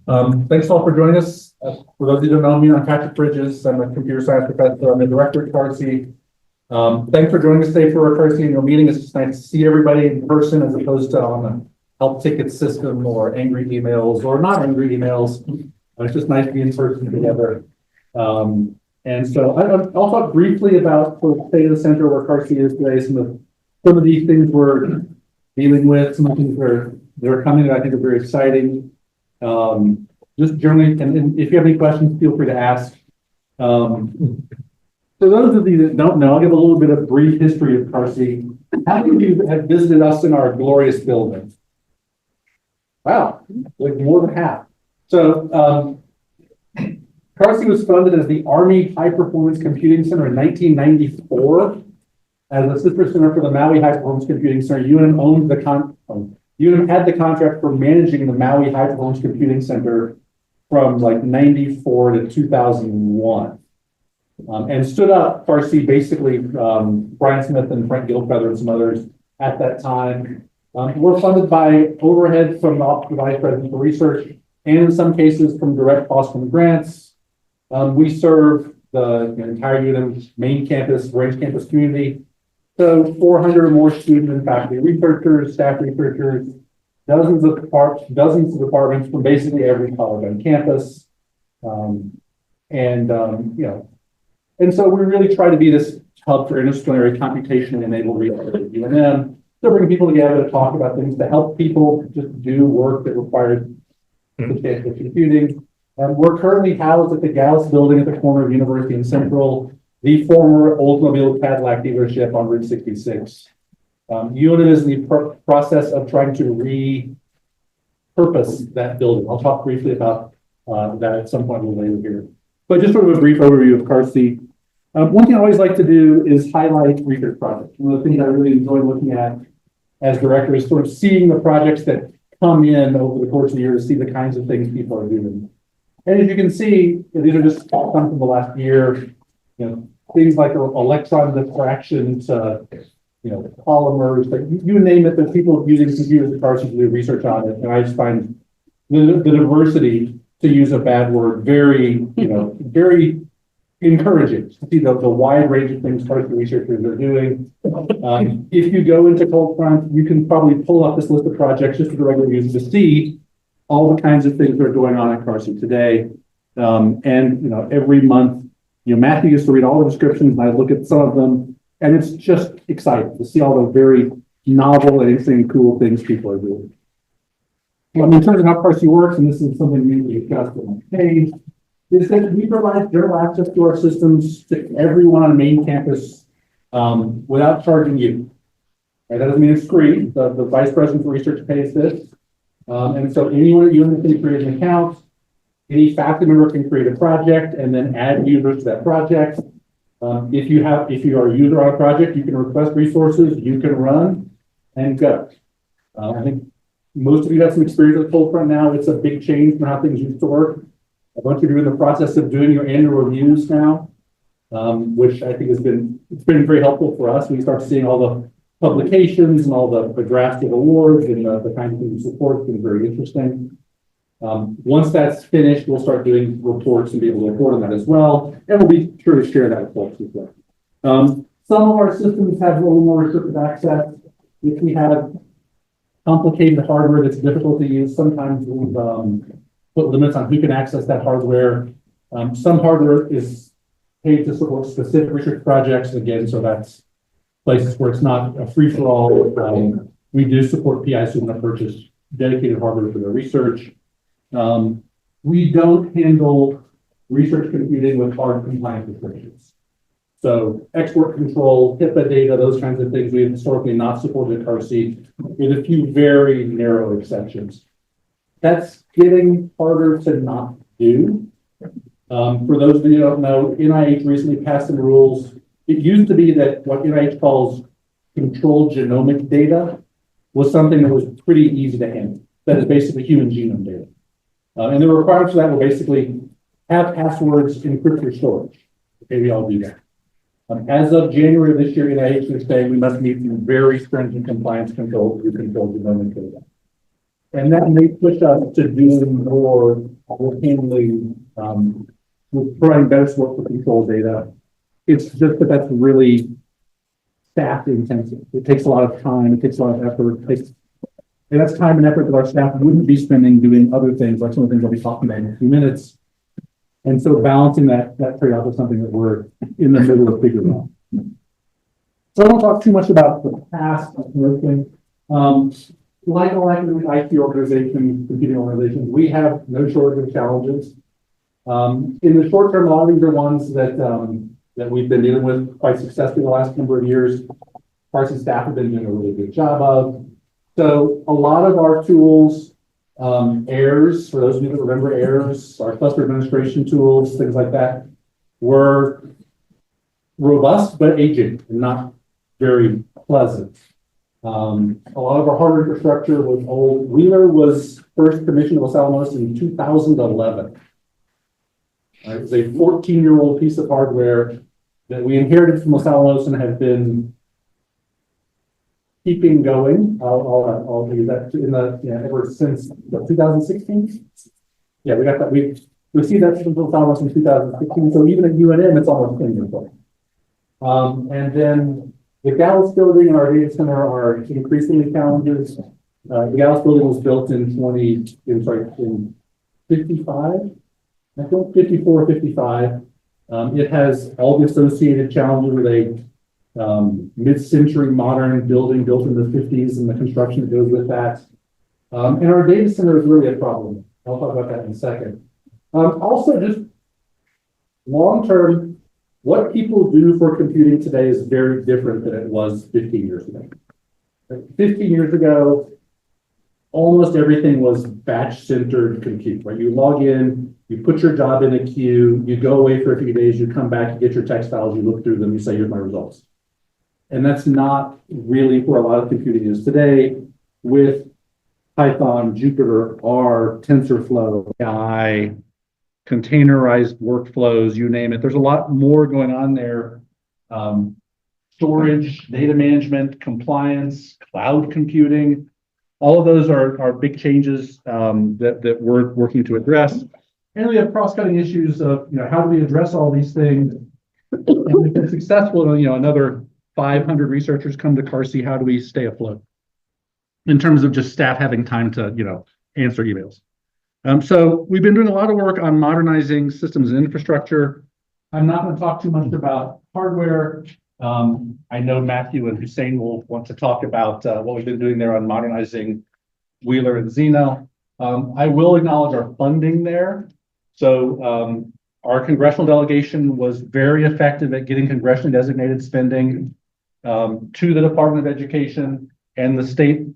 Thanks all for joining us. For those of you who don't know me, I'm Patrick Bridges. I'm a computer science professor. I'm the director at CARC. Thanks for joining us today for our CARC annual meeting. It's just nice to see everybody in person as opposed to on a help ticket system or angry emails or not angry emails. It's just nice to be in person together. And so I'll talk briefly about the state of the center where CARC is today, some of these things we're dealing with, some of the things that are coming that I think are very exciting. Just generally, and if you have any questions, feel free to ask. For those of you that don't know, I'll give a little bit of brief history of CARC. How many of you have visited us in our glorious building? Wow, like more than half. So CARC was funded as the Army High Performance Computing Center in 1994 as a sister center for the Maui High Performance Computing Center. UNM owned the UNM had the contract for managing the Maui High Performance Computing Center from like 94 to 2001. And stood up CARC, basically Brian Smith and Frank Gilfeather and some others at that time. We're funded by overhead from the Office of Vice President for Research, and in some cases from direct costs from grants. We serve the entire UNM main campus, branch campus community. So 400 or more student and faculty researchers, staff researchers, dozens of departments from basically every college on campus. And so we really try to be this hub for interdisciplinary computation enabled research at UNM. So bring people together to talk about things to help people just do work that requires substantial computing. We're currently housed at the Gallus building at the corner of University and Central, the former Oldsmobile Cadillac dealership on Route 66. UNM is in the process of trying to repurpose that building. I'll talk briefly about that at some point a little later here. But just sort of a brief overview of CARC. One thing I always like to do is highlight research projects. One of the things I really enjoy looking at as director is sort of seeing the projects that come in over the course of the year to see the kinds of things people are doing. And as you can see, these are just some from the last year. Things like electron diffraction to polymers, but you name it. There's people using computers at CARC to do research on it, and I just find the diversity, to use a bad word, very very encouraging to see the wide range of things CARC researchers are doing. If you go into Cold Front, you can probably pull up this list of projects just for the regular user to see all the kinds of things that are going on at CARC today. And every month, Matthew used to read all the descriptions, and I look at some of them, and it's just exciting to see all the very novel and interesting, cool things people are doing. In terms of how CARC works, and this is something we discussed on the page, is that we provide general access to our systems to everyone on the main campus without charging you. Right? That doesn't mean it's free. The Vice President for Research pays this. And so anyone at UNM can create an account. Any faculty member can create a project and then add users to that project. If you are a user on a project, you can request resources, you can run and go. I think most of you have some experience with Cold Front now. It's a big change from how things used to work. A bunch of you are in the process of doing your annual reviews now, which I think it's been very helpful for us. We start seeing all the publications and all the drafts of awards and the kind of things we support. It's been very interesting. Once that's finished, we'll start doing reports and be able to report on that as well. And we'll be sure to share that with folks as well. Some of our systems have a little more restricted access. If we have complicated hardware that's difficult to use, sometimes we've put limits on who can access that hardware. Some hardware is paid to support specific research projects. Again, so that's places where it's not a free-for-all. We do support PIs who want to purchase dedicated hardware for their research. We don't handle research computing with hard compliance restrictions. So export control, HIPAA data, those kinds of things we have historically not supported at CARC, with a few very narrow exceptions. That's getting harder to not do. For those of you who don't know, NIH recently passed some rules. It used to be that what NIH calls controlled genomic data was something that was pretty easy to handle. That is basically human genome data. And the requirements for that will basically have passwords, encrypt your storage. Okay, we all do that. As of January of this year, NIH is saying we must meet some very stringent compliance controls to control genomic data. And that may push us to do more with handling, with providing better support for control data. It's just that that's really staff intensive. It takes a lot of time, it takes a lot of effort, and that's time and effort that our staff wouldn't be spending doing other things, like some of the things I'll be talking about in a few minutes. And so balancing that trade-off is something that we're in the middle of figuring out. So I won't talk too much about the past thing. Like IT organizations, computing organizations, we have no shortage of challenges. In the short term, a lot of these are ones that that we've been dealing with quite successfully the last number of years. Parsons staff have been doing a really good job of. So a lot of our tools, errors, for those of you that remember errors, our cluster administration tools, things like that, were robust but aging and not very pleasant. A lot of our hardware infrastructure was old. Wheeler was first commissioned at Los Alamos in 2011. Right, it was a 14-year-old piece of hardware that we inherited from Los Alamos and have been keeping going. I'll do that in the ever since 2016. Yeah, we got that. We received that from Los Alamos in 2016. So even at UNM, it's almost 10 years old. And then the Gallus building and our data center are increasingly challenges. The Gallus building was built in 55. I think 54, 55. It has all the associated challenges with a mid-century modern building built in the 50s and the construction that goes with that. And our data center is really a problem. I'll talk about that in a second. Also, just long-term, what people do for computing today is very different than it was 15 years ago. 15 years ago, almost everything was batch-centered compute, right? You log in, you put your job in a queue, you go away for a few days, you come back, you get your text files, you look through them, you say, here's my results. And that's not really where a lot of computing is today with Python, Jupyter, R, TensorFlow, AI, containerized workflows, you name it. There's a lot more going on there. Storage, data management, compliance, cloud computing. All of those are big changes that we're working to address. And we have cross-cutting issues of, how do we address all these things? And we've been successful, another 500 researchers come to CARSI. How do we stay afloat in terms of just staff having time to, answer emails? So we've been doing a lot of work on modernizing systems and infrastructure. I'm not going to talk too much about hardware. I know Matthew and Hussein will want to talk about what we've been doing there on modernizing Wheeler and Zeno. I will acknowledge our funding there. So our congressional delegation was very effective at getting congressionally designated spending to the Department of Education, and the State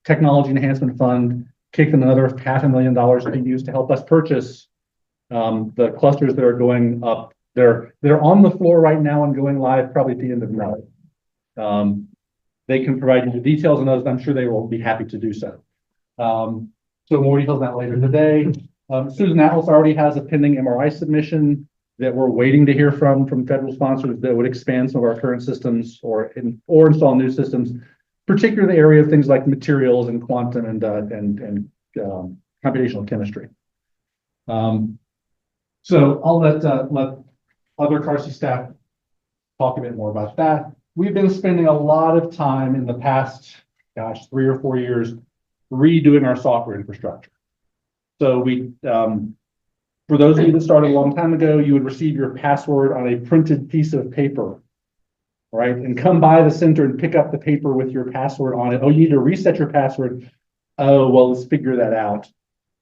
Technology Enhancement Fund kicked in another $500,000 being used to help us purchase the clusters that are going up. They're on the floor right now and going live probably at the end of May. They can provide you the details on those, and I'm sure they will be happy to do so. So more details on that later today. Susan Atlas already has a pending MRI submission that we're waiting to hear from federal sponsors that would expand some of our current systems or install new systems, particularly in the area of things like materials and quantum and computational chemistry. So I'll let other CARSI staff talk a bit more about that. We've been spending a lot of time in the past, 3 or 4 years redoing our software infrastructure. So we, for those of you that started a long time ago, you would receive your password on a printed piece of paper, right? And come by the center and pick up the paper with your password on it. Oh, you need to reset your password. Oh, well, let's figure that out.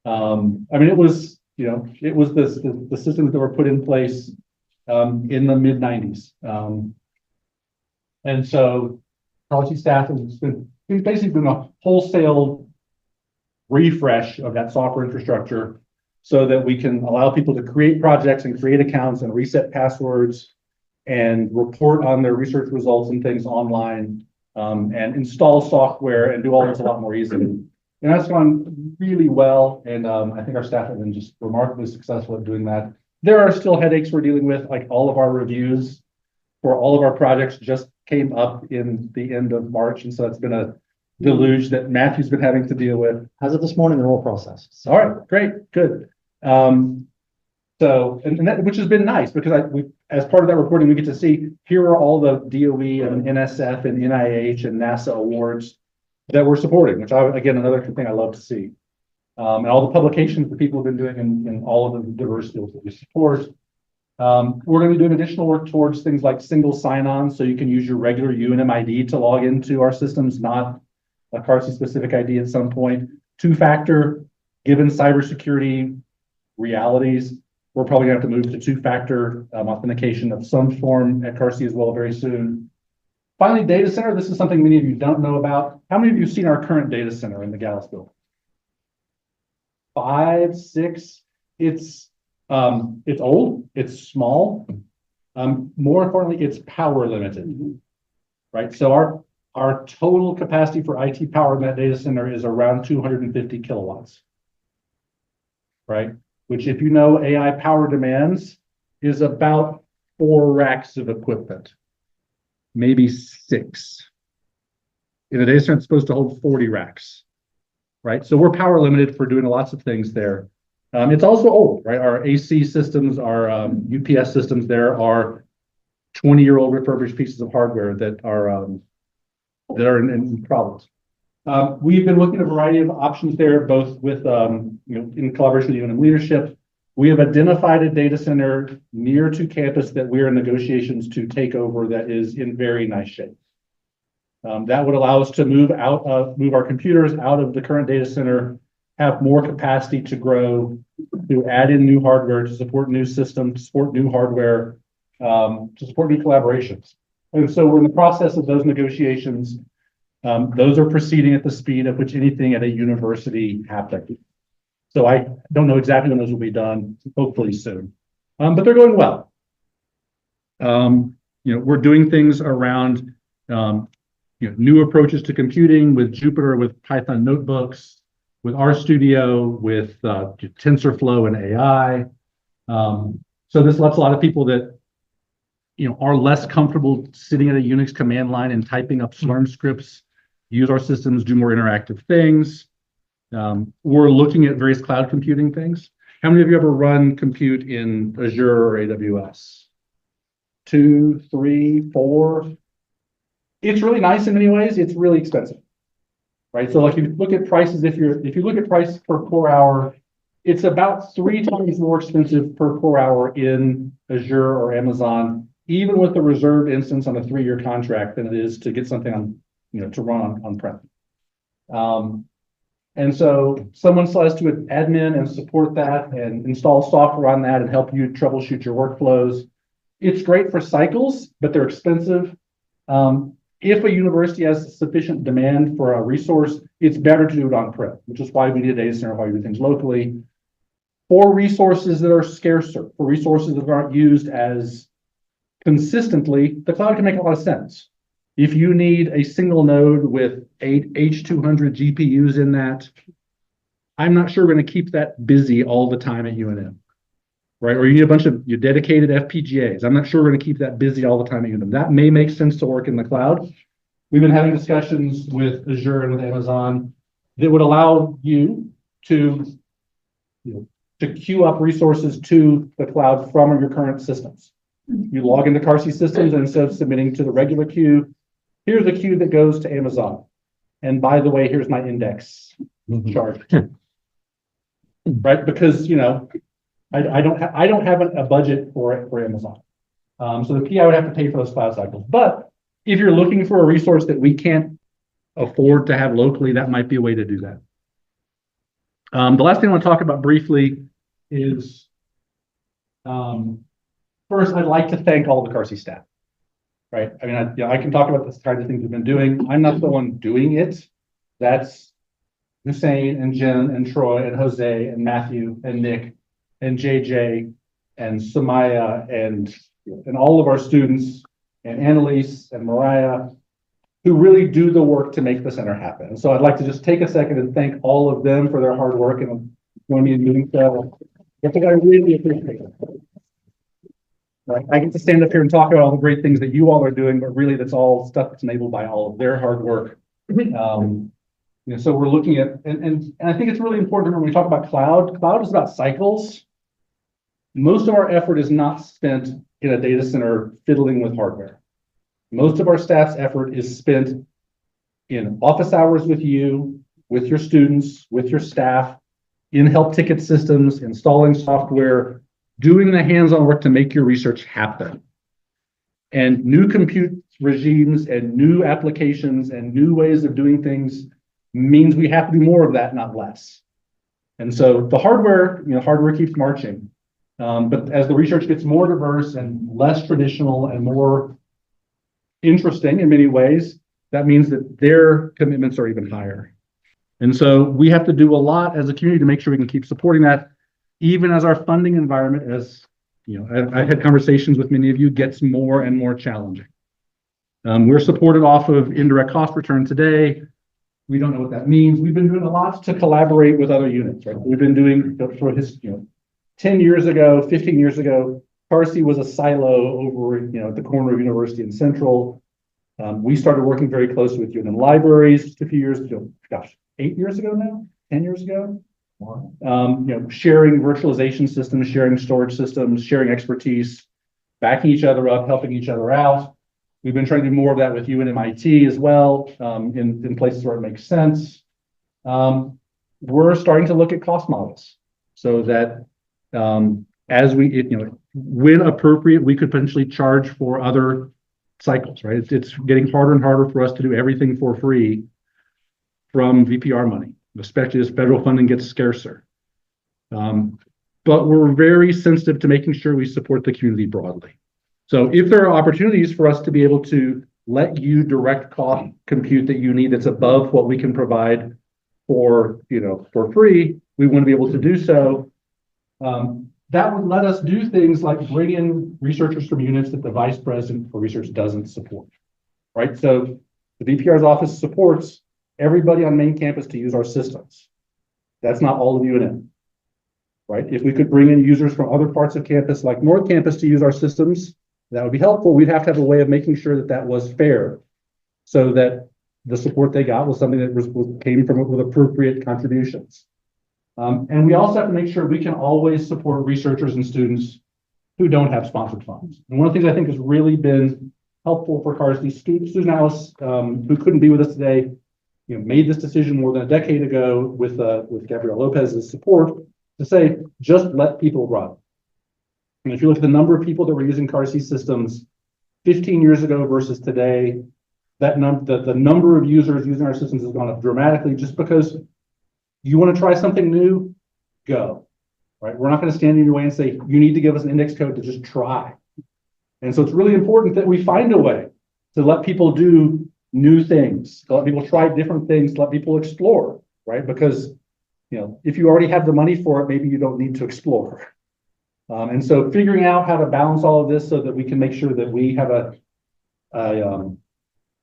I mean, it was, it was the systems that were put in place in the mid-90s. And so policy staff has been basically doing a wholesale refresh of that software infrastructure so that we can allow people to create projects and create accounts and reset passwords and report on their research results and things online, and install software and do all this a lot more easily. And that's gone really well. And I think our staff have been just remarkably successful at doing that. There are still headaches we're dealing with, like all of our reviews for all of our projects just came up in the end of March. And so it's been deluge that Matthew's been having to deal with. As of this morning, they're all processed. So All right, great, good. And that, which has been nice because as part of that reporting, we get to see, here are all the DOE and NSF and NIH and NASA awards that we're supporting, which again, another thing I love to see. And all the publications that people have been doing in all of the diverse fields that we support. We're going to be doing additional work towards things like single sign-on, so you can use your regular UNM ID to log into our systems, not a CARSI specific ID at some point. Two-factor, given cybersecurity realities, we're probably going to have to move to two-factor authentication of some form at CARSI as well very soon. Finally, data center. This is something many of you don't know about. How many of you have seen our current data center in the Gallus building? 5, 6. It's old. It's small. More importantly, it's power limited. Right. So our total capacity for IT power in that data center is around 250 kilowatts. Right. Which, if you know AI power demands, is about 4 racks of equipment, maybe 6. In a data center, it's supposed to hold 40 racks, right? So we're power limited for doing lots of things there. It's also old, right? Our AC systems, our UPS systems, there are 20-year-old refurbished pieces of hardware that are in problems. We've been looking at a variety of options there, both with, in collaboration with UNM leadership. We have identified a data center near to campus that we're in negotiations to take over that is in very nice shape. That would allow us to move our computers out of the current data center, have more capacity to grow, to add in new hardware, to support new systems, to support new hardware, to support new collaborations. And so we're in the process of those negotiations. Those are proceeding at the speed at which anything at a university happens. So I don't know exactly when those will be done, hopefully soon. But they're going well. We're doing things around new approaches to computing with Jupyter, with Python notebooks, with RStudio, with TensorFlow and AI. So this lets a lot of people that are less comfortable sitting at a Unix command line and typing up Slurm scripts use our systems, do more interactive things. We're looking at various cloud computing things. How many of you ever run compute in Azure or AWS? 2, 3, 4. It's really nice in many ways. It's really expensive, right? So like if you look at prices, if you look at price per core hour, it's about 3 times more expensive per core hour in Azure or Amazon, even with the reserved instance on a 3-year contract, than it is to get something on, to run on-prem. And so someone still has to admin and support that and install software on that and help you troubleshoot your workflows. It's great for cycles, but they're expensive. If a university has sufficient demand for a resource, it's better to do it on-prem, which is why we need a data center, why we do things locally. For resources that are scarcer, for resources that aren't used as consistently, the cloud can make a lot of sense. If you need a single node with 8 H200 GPUs in that, I'm not sure we're going to keep that busy all the time at UNM, right? Or you need a bunch of your dedicated FPGAs. I'm not sure we're going to keep that busy all the time at UNM. That may make sense to work in the cloud. We've been having discussions with Azure and with Amazon that would allow you to, to queue up resources to the cloud from your current systems. You log into CARSI systems, and instead of submitting to the regular queue, here's a queue that goes to Amazon. And by the way, here's my index charge. Right? Because, I don't have a budget for Amazon. So the PI would have to pay for those cloud cycles. But if you're looking for a resource that we can't afford to have locally, that might be a way to do that. The last thing I want to talk about briefly is, first, I'd like to thank all the CARSI staff. Right. I mean, I can talk about this kind of things we've been doing. I'm not the one doing it. That's Hussein and Jen and Troy and Jose and Matthew and Nick and JJ and Samaya and all of our students and Annalise and Mariah, who really do the work to make the center happen. And so I'd like to just take a second and thank all of them for their hard work and join me in doing so. I think I really appreciate it. Right. I get to stand up here and talk about all the great things that you all are doing, but really that's all stuff that's enabled by all of their hard work. So we're looking at, and I think it's really important when we talk about cloud is about cycles. Most of our effort is not spent in a data center fiddling with hardware. Most of our staff's effort is spent in office hours with you, with your students, with your staff, in help ticket systems, installing software, doing the hands-on work to make your research happen. And new compute regimes and new applications and new ways of doing things means we have to do more of that, not less. And so the hardware keeps marching. But as the research gets more diverse and less traditional and more interesting in many ways, that means that their commitments are even higher. And so we have to do a lot as a community to make sure we can keep supporting that, even as our funding environment, as I had conversations with many of you, gets more and more challenging. We're supported off of indirect cost return today. We don't know what that means. We've been doing a lot to collaborate with other units, right? We've been doing for his, 10 years ago, 15 years ago, Parsi was a silo over, at the corner of University and Central. We started working very closely with UNM libraries just a few years ago. Gosh, 8 years ago now, 10 years ago. Sharing virtualization systems, sharing storage systems, sharing expertise, backing each other up, helping each other out. We've been trying to do more of that with UNMIT as well, in places where it makes sense. We're starting to look at cost models so that as when appropriate, we could potentially charge for other cycles, right? It's getting harder and harder for us to do everything for free from VPR money, especially as federal funding gets scarcer. But we're very sensitive to making sure we support the community broadly. So if there are opportunities for us to be able to let you direct cost compute that you need that's above what we can provide for free, we want to be able to do so. That would let us do things like bring in researchers from units that the vice president for research doesn't support, right? So the VPR's office supports everybody on main campus to use our systems. That's not all of UNM, right? If we could bring in users from other parts of campus, like North Campus, to use our systems, that would be helpful. We'd have to have a way of making sure that that was fair, so that the support they got was something that came from it with appropriate contributions. And we also have to make sure we can always support researchers and students who don't have sponsored funds. And one of the things I think has really been helpful for CARSI, Susan Alice, who couldn't be with us today, made this decision more than a decade ago with Gabriel Lopez's support to say, just let people run. And if you look at the number of people that were using CARSI systems 15 years ago versus today, the number of users using our systems has gone up dramatically. Just because you want to try something new, go, right? We're not going to stand in your way and say, you need to give us an index code to just try. And so it's really important that we find a way to let people do new things, to let people try different things, to let people explore, right? Because, if you already have the money for it, maybe you don't need to explore. And so figuring out how to balance all of this so that we can make sure that we have a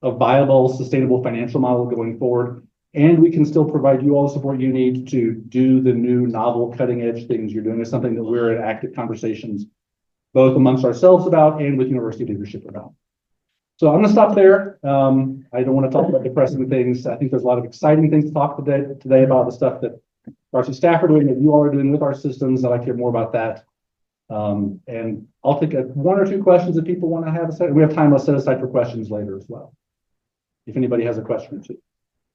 viable, sustainable financial model going forward, and we can still provide you all the support you need to do the new, novel, cutting-edge things you're doing is something that we're in active conversations, both amongst ourselves about and with university leadership about. So I'm going to stop there. I don't want to talk about depressing things. I think there's a lot of exciting things to talk today about the stuff that CARSI staff are doing, that you all are doing with our systems. I'd like to hear more about that. And I'll take one or two questions if people want to have a set. We have time set aside for questions later as well, if anybody has a question or two.